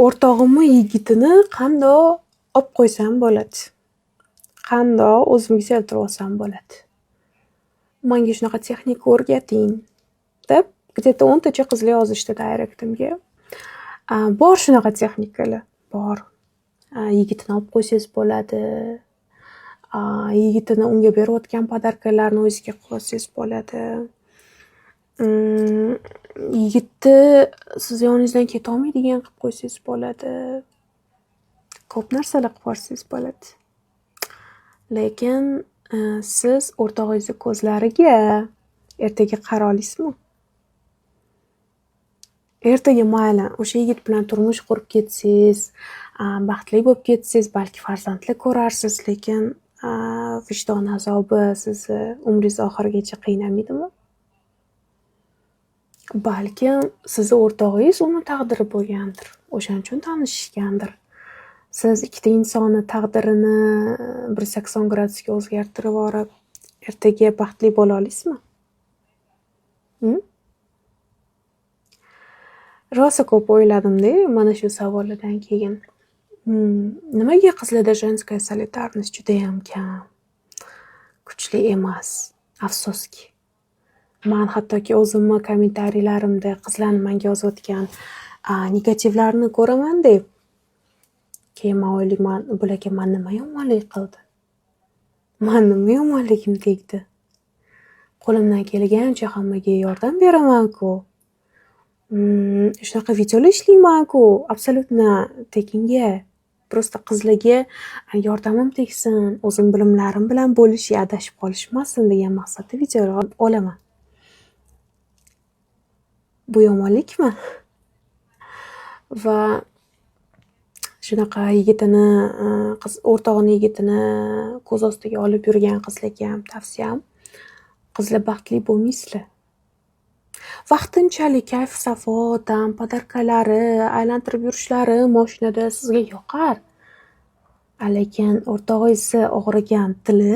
o'rtog'imni yigitini qandoq olib qo'ysam bo'ladi? Qandoq o'zimga keltirib olsam bo'ladi? Menga shunaqa texnika o'rgating deb где-то 10 tacha qizlar yozishdi direktimga. Bor shunaqa texnikalar, bor. Yigitini olib qo'ysangiz bo'ladi. Yigitini unga berayotgan podarkalarni o'zingizga qilsangiz bo'ladi. Yigitni siz yoningizdan ketolmaydigan qilib qo'ysangiz bo'ladi. Ko'p narsalar qilib yuborsangiz bo'ladi. Lekin siz o'rtog'ingizni ko'zlariga ertaga qara olasizmi? Ertaga mayli o'sha yigit bilan turmush qurib ketsangiz, baxtli bo'lib ketsangiz, balki farzandli ko'rarsiz, lekin vijdon azobi sizni umringiz oxirigacha qiynamaydimi? Balkim sizni o'rtog'ingiz uni taqdiri bo'lgandir. O'shaning uchun tanishishgandir. Siz ikkita insonni taqdirini 180 gradusga o'zgartirib yuborib, ertaga baxtli bo'la olasizmi? Rosa ko'p o'yladim-da mana shu savoldan keyin. Nimaga qizlarda женская solidarность juda ham kam? Kuchli emas, afsuski. Men hattoki o'zimni kommentariylarimda qizlarni menga yozayotgan negativlarni ko'raman-da. Keyin men o'ylayman, bularga men nima yomonlik qildi? Men nima yomonligim tegdi? Qo'limdan kelgancha hammaga yordam beraman-ku. Shunaqa videolar ishlayman-ku, absolutno tekinga. Prosta qizlarga yordamim tegsin, o'zim bilimlarim bilan bo'lishi, adashib qolishmasin degan maqsadda videolar olaman. Bu yomonlikmi? Va shunaqa yigitini, o'rtog'ini yigitini ko'z ostiga olib yurgan qizlarga ham tavsiyam, qizlar baxtli bo'lmaysizlar. Vaqtinchalik kayf safo, podarkalari, aylantirib yurishlari mashinada sizga yoqar. Lekin o'rtog'ingizni og'rigan tili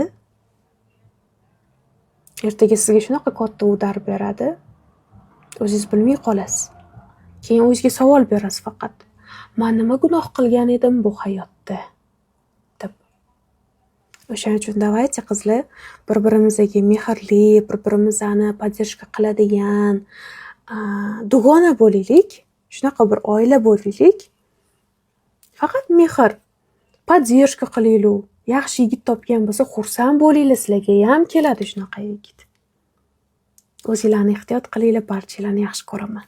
ertaga sizga shunaqa katta udar beradi, o'zingiz bilmay qolasiz. Keyin o'zingizga savol berasiz faqat. Men nima gunoh qilgan edim bu hayotda? deb. O'shaning uchun davaychi qizlar, bir-birimizga mehrli, bir-birimizni podдержка qiladigan, dugona bo'laylik, shunaqa bir oila bo'laylik. Faqat mehr, podдержка qilaylik. Yaxshi yigit topgan bo'lsa, xursand bo'linglar, sizlarga ham keladi shunaqa yigit. O'zinglarni ehtiyot qilinglar, barchalarni yaxshi ko'raman.